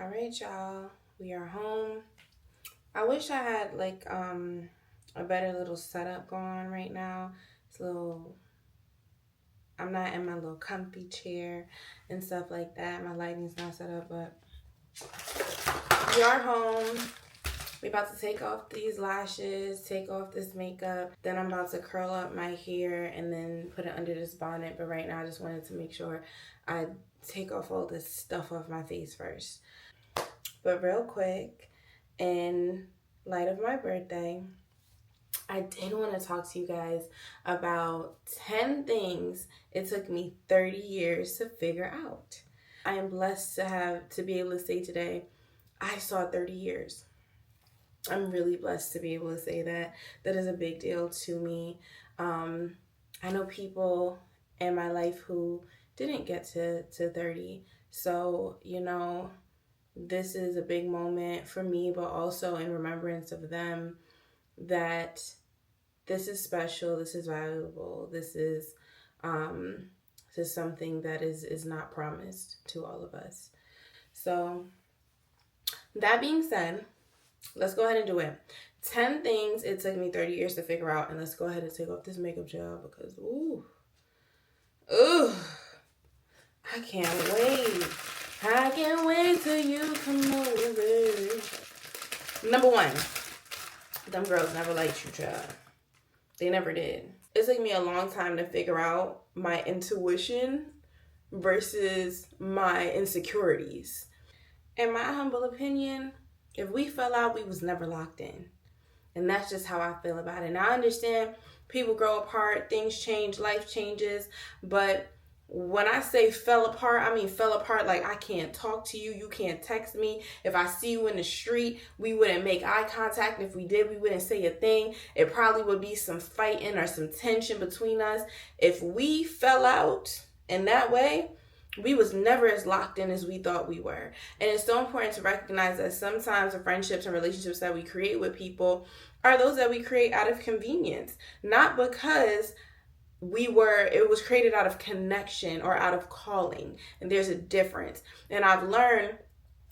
All right, y'all. We are home. I wish I had a better little setup going on right now. It's a little I'm not in my little comfy chair and stuff like that. My lighting's not set up, but we are home. We about to take off these lashes, take off this makeup. Then I'm about to curl up my hair and then put it under this bonnet. But right now I just wanted to make sure I take off all this stuff off my face first. But real quick, in light of my birthday, I did want to talk to you guys about 10 things it took me 30 years to figure out. I am blessed to be able to say today, I saw 30 years. I'm really blessed to be able to say that. That is a big deal to me. I know people in my life who didn't get to 30. So, this is a big moment for me, but also in remembrance of them, that this is special, this is valuable, this is something that is not promised to all of us. So that being said, let's go ahead and do it. 10 things it took me 30 years to figure out, and let's go ahead and take off this makeup gel because I can't wait. I can't wait till you come over. Number one, them girls never liked you, child. They never did. It took me a long time to figure out my intuition versus my insecurities. In my humble opinion, if we fell out, we was never locked in. And that's just how I feel about it. Now, I understand people grow apart, things change, life changes, but when I say fell apart, I mean fell apart like I can't talk to you, you can't text me. If I see you in the street, we wouldn't make eye contact. If we did, we wouldn't say a thing. It probably would be some fighting or some tension between us. If we fell out in that way, we was never as locked in as we thought we were. And it's so important to recognize that sometimes the friendships and relationships that we create with people are those that we create out of convenience, not because it was created out of connection or out of calling. And there's a difference. And I've learned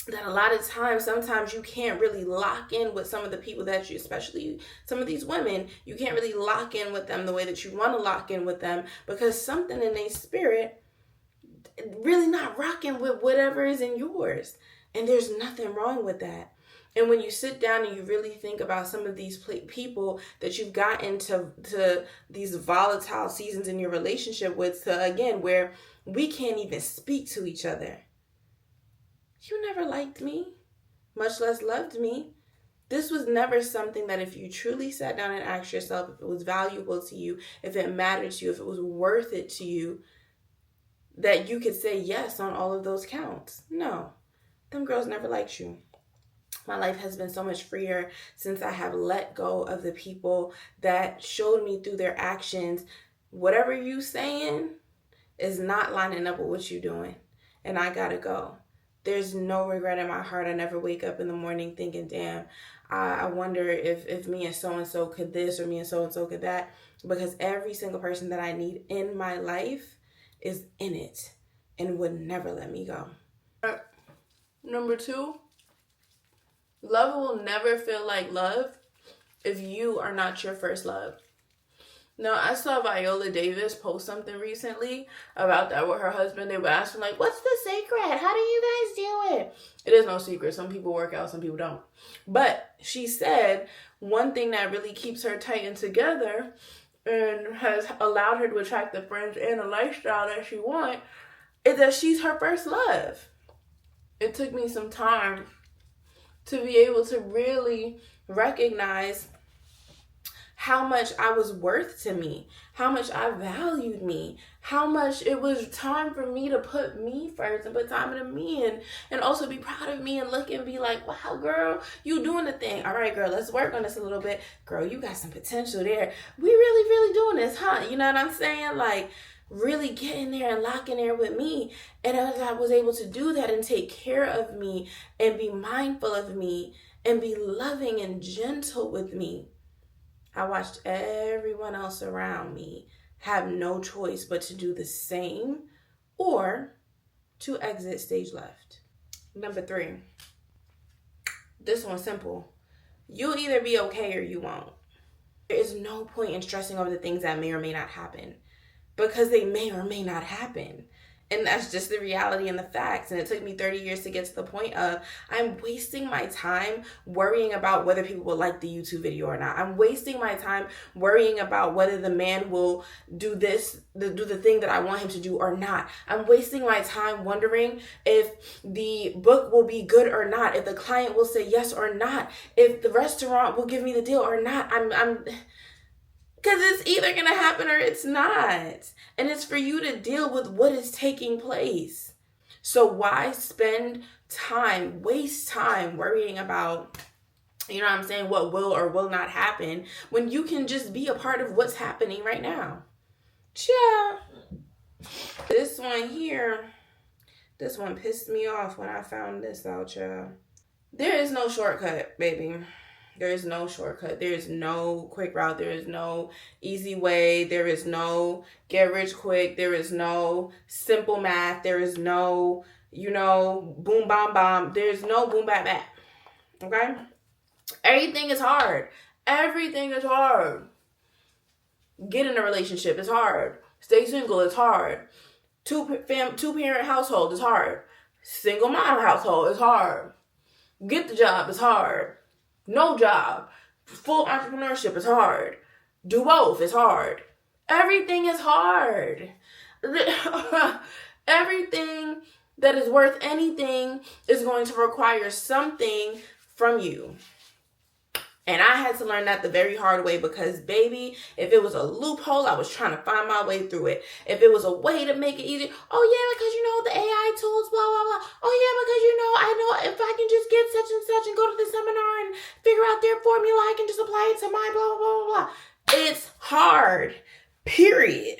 that a lot of times, sometimes you can't really lock in with some of the people that you, especially some of these women, you can't really lock in with them the way that you want to lock in with them because something in their spirit really not rocking with whatever is in yours. And there's nothing wrong with that. And when you sit down and you really think about some of these people that you've gotten to these volatile seasons in your relationship with, to again, where we can't even speak to each other. You never liked me, much less loved me. This was never something that if you truly sat down and asked yourself if it was valuable to you, if it mattered to you, if it was worth it to you, that you could say yes on all of those counts. No, them girls never liked you. My life has been so much freer since I have let go of the people that showed me through their actions, whatever you saying is not lining up with what you doing. And I gotta go. There's no regret in my heart. I never wake up in the morning thinking, damn, I wonder if me and so-and-so could this or me and so-and-so could that. Because every single person that I need in my life is in it and would never let me go. Number two, love will never feel like love if you are not your first love. Now, I saw Viola Davis post something recently about that with her husband. They were asking, like, what's the secret? How do you guys do it? It is no secret. Some people work out, some people don't. But she said one thing that really keeps her tight and together and has allowed her to attract the friends and the lifestyle that she wants is that she's her first love. It took me some time to be able to really recognize how much I was worth to me, how much I valued me, how much it was time for me to put me first and put time into me and also be proud of me and look and be like, wow, girl, you doing the thing. All right, girl, let's work on this a little bit. Girl, you got some potential there. We really doing this, huh? You know what I'm saying? Like, really get in there and lock in there with me. And as I was able to do that and take care of me and be mindful of me and be loving and gentle with me, I watched everyone else around me have no choice but to do the same or to exit stage left. Number 3. This one's simple. You'll either be okay or you won't. There is no point in stressing over the things that may or may not happen, because they may or may not happen. And that's just the reality and the facts. And it took me 30 years to get to the point of I'm wasting my time worrying about whether people will like the YouTube video or not. I'm wasting my time worrying about whether the man will do this, do the thing that I want him to do or not. I'm wasting my time wondering if the book will be good or not, if the client will say yes or not, if the restaurant will give me the deal or not. Because it's either going to happen or it's not. And it's for you to deal with what is taking place. So why spend time, waste time worrying about, you know what I'm saying, what will or will not happen, when you can just be a part of what's happening right now? Yeah. This one here, this one pissed me off when I found this out, y'all. There is no shortcut, baby. There is no shortcut. There is no quick route. There is no easy way. There is no get rich quick. There is no simple math. There is no, boom, bam, bam. There's no boom, bam, bam. Okay? Everything is hard. Everything is hard. Get in a relationship is hard. Stay single is hard. Two-parent household is hard. Single mom household is hard. Get the job is hard. No job. Full entrepreneurship is hard. Do both is hard. Everything is hard. Everything that is worth anything is going to require something from you. And I had to learn that the very hard way, because, baby, if it was a loophole, I was trying to find my way through it. If it was a way to make it easy, because, the AI tools, blah, blah, blah. Because, I know if I can just get such and such and go to the seminar and figure out their formula, I can just apply it to my blah, blah, blah, blah. It's hard, period.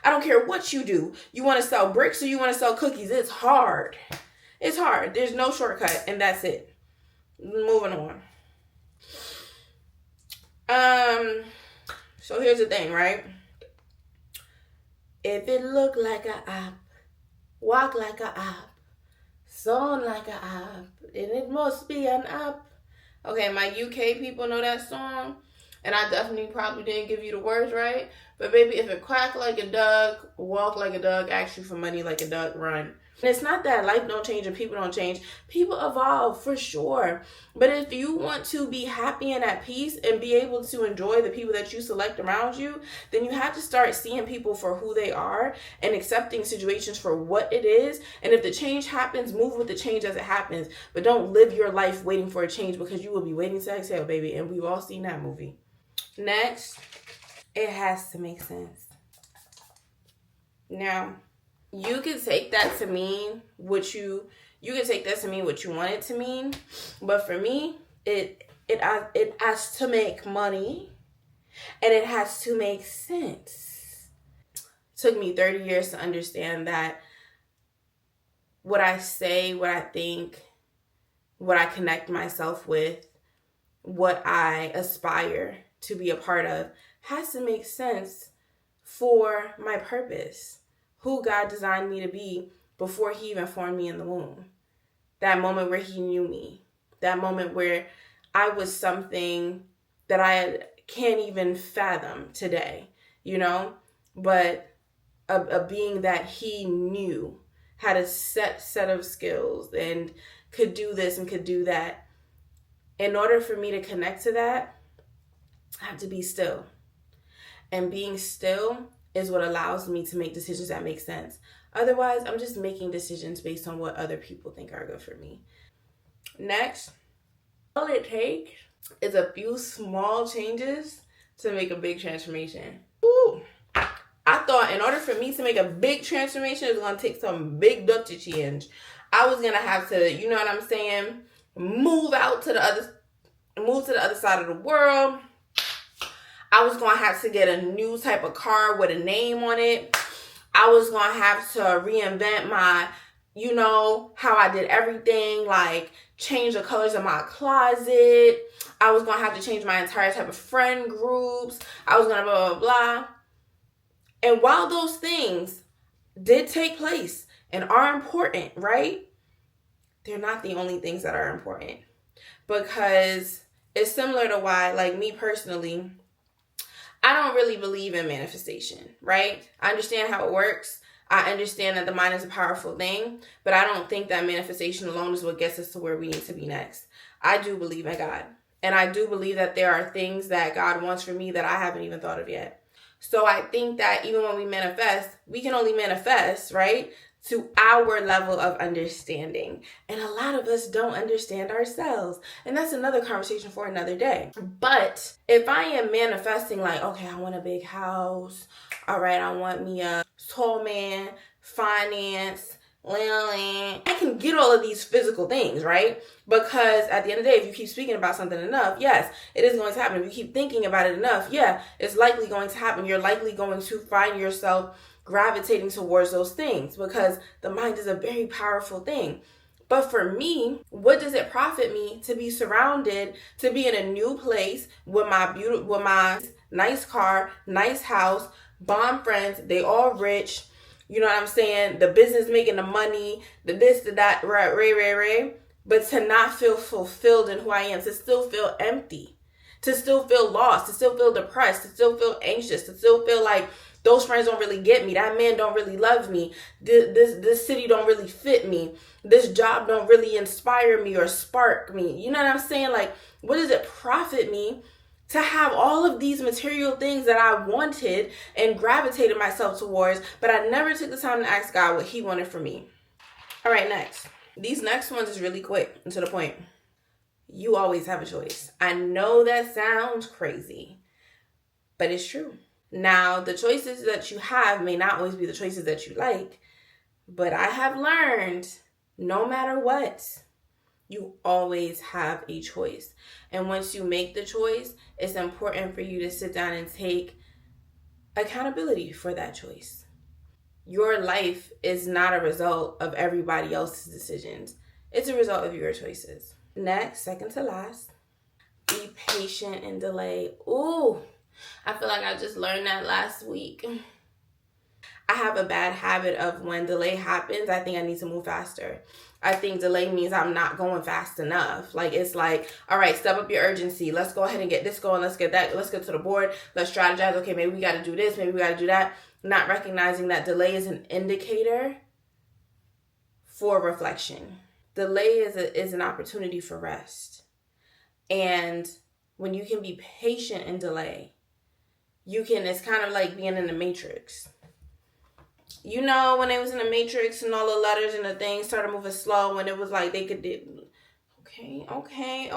I don't care what you do. You want to sell bricks or you want to sell cookies. It's hard. It's hard. There's no shortcut, and that's it. Moving on. So here's the thing, right? If it look like a app, walk like a app, sound like a app, then it must be an app. Okay, my UK people know that song, and I definitely probably didn't give you the words right. But baby, if it quack like a duck, walk like a duck, ask you for money like a duck, run. And it's not that life don't change and people don't change. People evolve for sure. But if you want to be happy and at peace and be able to enjoy the people that you select around you, then you have to start seeing people for who they are and accepting situations for what it is. And if the change happens, move with the change as it happens. But don't live your life waiting for a change, because you will be waiting to exhale, baby. And we've all seen that movie. Next, it has to make sense. Now, you can take that to mean what you can take that to mean what you want it to mean, but for me, it has to make money, and it has to make sense. It took me 30 years to understand that what I say, what I think, what I connect myself with, what I aspire to be a part of has to make sense for my purpose. Who God designed me to be before he even formed me in the womb. That moment where he knew me. That moment where I was something that I can't even fathom today, But a being that he knew had a set of skills and could do this and could do that. In order for me to connect to that, I have to be still. And being still is what allows me to make decisions that make sense. Otherwise, I'm just making decisions based on what other people think are good for me. Next, all it takes is a few small changes to make a big transformation. Ooh. I thought in order for me to make a big transformation, it was going to take some big Dutch change. I was going to have to, move to the other side of the world. I was going to have to get a new type of car with a name on it. I was going to have to reinvent my, how I did everything, like change the colors of my closet. I was going to have to change my entire type of friend groups. I was going to blah, blah, blah. And while those things did take place and are important, right? they're not the only things that are important. Because it's similar to why, like me personally, I don't really believe in manifestation, right? I understand how it works. I understand that the mind is a powerful thing, but I don't think that manifestation alone is what gets us to where we need to be next. I do believe in God. And I do believe that there are things that God wants for me that I haven't even thought of yet. So I think that even when we manifest, we can only manifest, right, to our level of understanding. And a lot of us don't understand ourselves. And that's another conversation for another day. But if I am manifesting like, okay, I want a big house. All right, I want me a tall man, finance, I can get all of these physical things, right? Because at the end of the day, if you keep speaking about something enough, yes, it is going to happen. If you keep thinking about it enough, yeah, it's likely going to happen. You're likely going to find yourself gravitating towards those things because the mind is a very powerful thing. But for me, what does it profit me to be surrounded, to be in a new place with my nice car, nice house, bomb friends, they all rich, you know what I'm saying? The business making the money, the this, the that, right. But to not feel fulfilled in who I am, to still feel empty, to still feel lost, to still feel depressed, to still feel anxious, to still feel like those friends don't really get me. That man don't really love me. This city don't really fit me. This job don't really inspire me or spark me. You know what I'm saying? Like, what does it profit me to have all of these material things that I wanted and gravitated myself towards, but I never took the time to ask God what he wanted for me? All right, next. These next ones is really quick and to the point. You always have a choice. I know that sounds crazy, but it's true. Now, the choices that you have may not always be the choices that you like, but I have learned no matter what, you always have a choice. And once you make the choice, it's important for you to sit down and take accountability for that choice. Your life is not a result of everybody else's decisions. It's a result of your choices. Next, second to last, be patient and delay. Ooh, I feel like I just learned that last week. I have a bad habit of when delay happens, I think I need to move faster. I think delay means I'm not going fast enough. Like, it's like, all right, step up your urgency. Let's go ahead and get this going. Let's get that. Let's get to the board. Let's strategize. Okay, maybe we got to do this. Maybe we got to do that. Not recognizing that delay is an indicator for reflection. Delay is an opportunity for rest. And when you can be patient in delay, it's kind of like being in the Matrix. You know, when they was in the Matrix and all the letters and the things started moving slow, when it was like they could do, okay.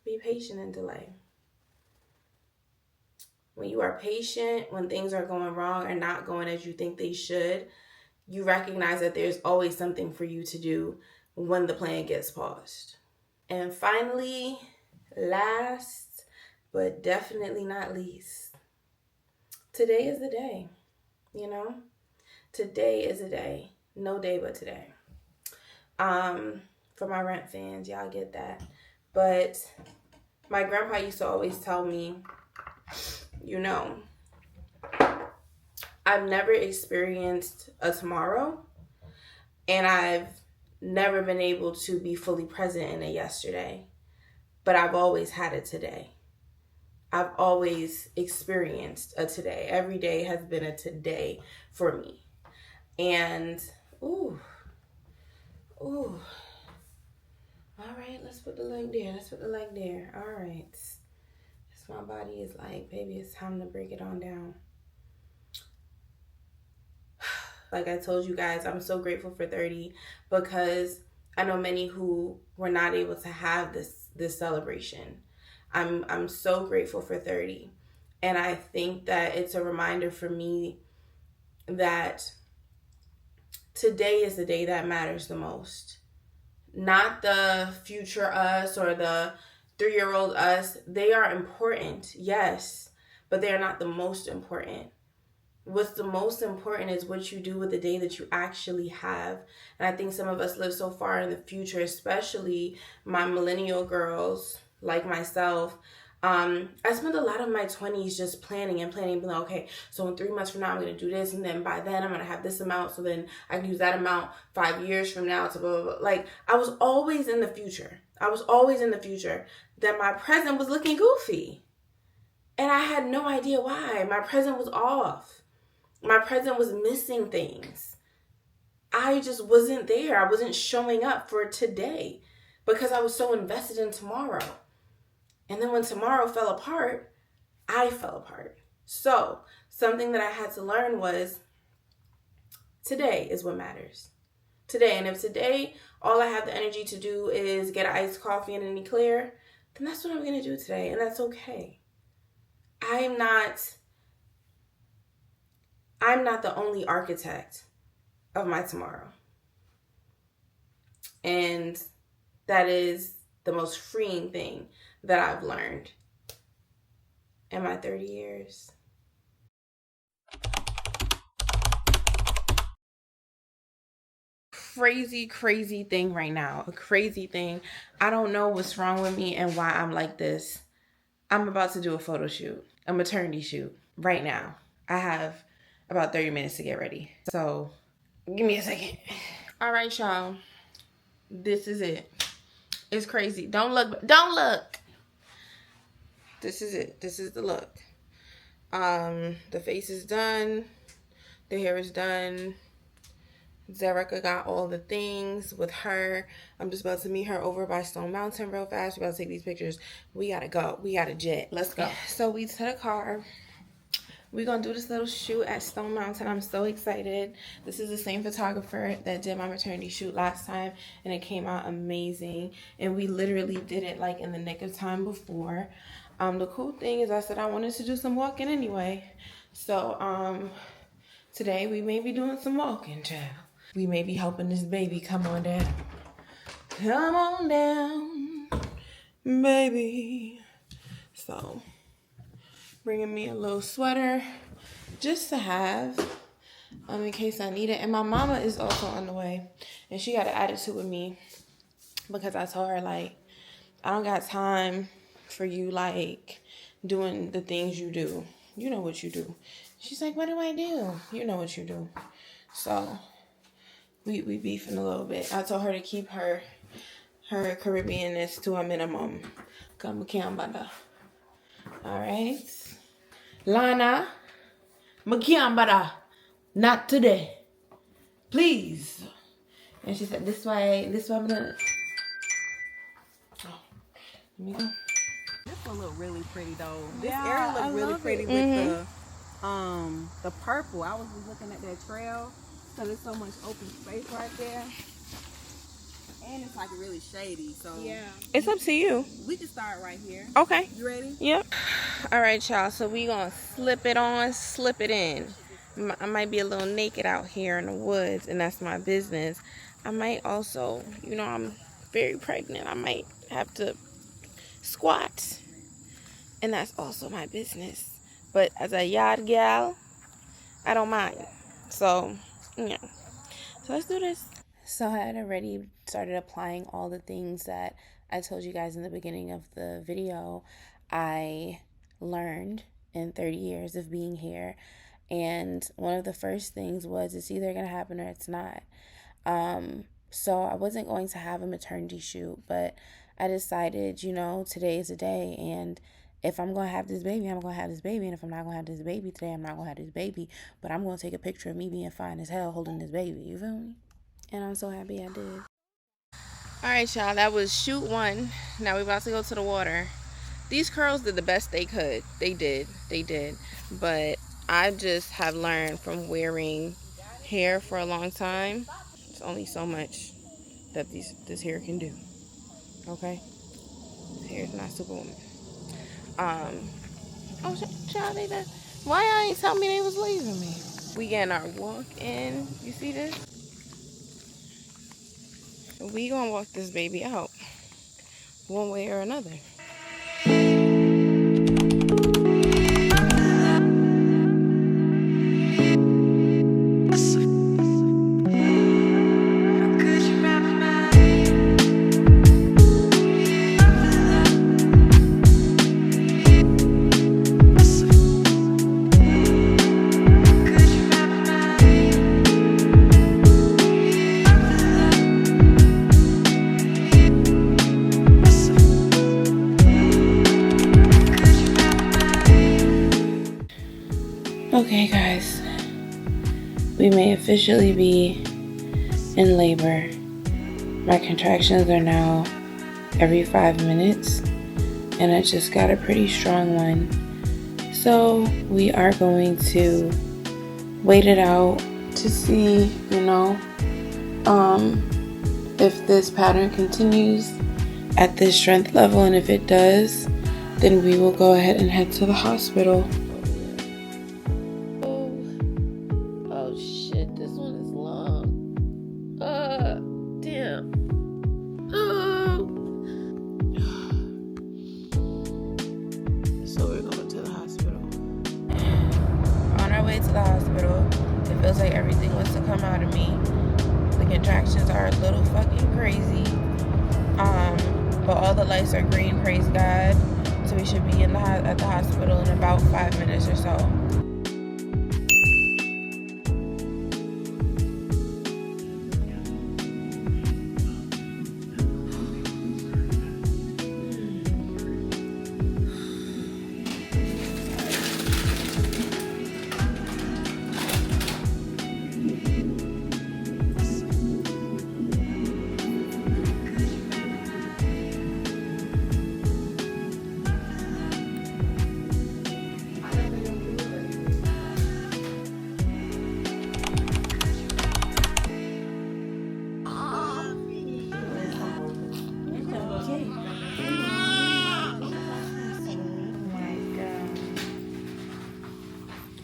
Be patient and delay. When you are patient, when things are going wrong or not going as you think they should, you recognize that there's always something for you to do when the plan gets paused. And finally, last but definitely not least, today is the day, you know? Today is a day. No day but today. For my rent fans, y'all get that. But my grandpa used to always tell me, you know, I've never experienced a tomorrow, and I've never been able to be fully present in a yesterday, but I've always had a today. I've always experienced a today. Every day has been a today for me. And, ooh. All right, let's put the leg there. All right. My body is like, baby, it's time to break it on down. Like I told you guys, I'm so grateful for 30 because I know many who were not able to have this celebration. I'm so grateful for 30. And I think that it's a reminder for me that today is the day that matters the most. Not the future us or the 3-year-old us. They are important, yes, but they are not the most important. What's the most important is what you do with the day that you actually have. And I think some of us live so far in the future, especially my millennial girls like myself. I spent a lot of my 20s just planning and planning, being like, okay, so in 3 months from now, I'm going to do this. And then by then I'm going to have this amount. So then I can use that amount 5 years from now to blah, blah, blah. Like, I was always in the future. That my present was looking goofy. And I had no idea why. My present was off. My present was missing things. I just wasn't there. I wasn't showing up for today because I was so invested in tomorrow. And then when tomorrow fell apart, I fell apart. So something that I had to learn was today is what matters. Today. And if today all I have the energy to do is get an iced coffee and an eclair, then that's what I'm going to do today. And that's okay. I'm not the only architect of my tomorrow. And that is the most freeing thing that I've learned in my 30 years. Crazy thing right now. A crazy thing. I don't know what's wrong with me and why I'm like this. I'm about to do a photo shoot, a maternity shoot right now. I have about 30 minutes to get ready. So give me a second. All right, y'all. This is it. It's crazy. Don't look. This is it. This is the look. The face is done. The hair is done. Zerica got all the things with her. I'm just about to meet her over by Stone Mountain real fast. We're about to take these pictures. We gotta go. We got a jet. Let's go. So we to the car. We're gonna do this little shoot at Stone Mountain. I'm so excited. This is the same photographer that did my maternity shoot last time, and it came out amazing. And we literally did it like in the nick of time before. The cool thing is I said I wanted to do some walking anyway. So today we may be doing some walking, child. We may be helping this baby come on down. Come on down, baby. So, bringing me a little sweater just to have in case I need it. And my mama is also on the way. And she got an attitude with me because I told her, like, I don't got time for you, like, doing the things you do. You know what you do. She's like, what do I do? You know what you do. So we beefing a little bit. I told her to keep her Caribbeanness to a minimum. Come Kiambada. Alright. Lana. Makiambada. Not today. Please. And she said, this way I'm gonna. Oh, let me go. This one look really pretty though. This area look really pretty with the purple. I was just looking at that trail. So there's so much open space right there. And it's like really shady. So yeah. It's up to you. We can start right here. Okay. You ready? Yep. Alright, y'all. So we gonna slip it on, slip it in. I might be a little naked out here in the woods, and that's my business. I might also, you know, I'm very pregnant. I might have to squat, and that's also my business. But as a yard gal, I don't mind. So yeah, so let's do this. So I had already started applying all the things that I told you guys in the beginning of the video I learned in 30 years of being here. And one of the first things was it's either going to happen or it's not. So I wasn't going to have a maternity shoot, but I decided, you know, today is the day, and if I'm going to have this baby, I'm going to have this baby. And if I'm not going to have this baby today, I'm not going to have this baby. But I'm going to take a picture of me being fine as hell holding this baby. You feel me? And I'm so happy I did. All right, y'all. That was shoot one. Now we're about to go to the water. These curls did the best they could. They did. But I just have learned from wearing hair for a long time. There's only so much that this hair can do. Okay? This hair is not Superwoman. Oh, child, they done. Why y'all ain't tell me they was leaving me? We getting our walk in. You see this? We gonna walk this baby out one way or another. officially be in labor. My contractions are now every 5 minutes, and I just got a pretty strong one. So we are going to wait it out to see, if this pattern continues at this strength level, and if it does, then we will go ahead and head to the hospital. Oh shit, this one is long. Damn. So we're going to the hospital. On our way to the hospital, it feels like everything wants to come out of me. The contractions are a little fucking crazy. But all the lights are green, praise God. So we should be at the hospital in about 5 minutes or so.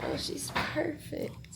Oh, she's perfect.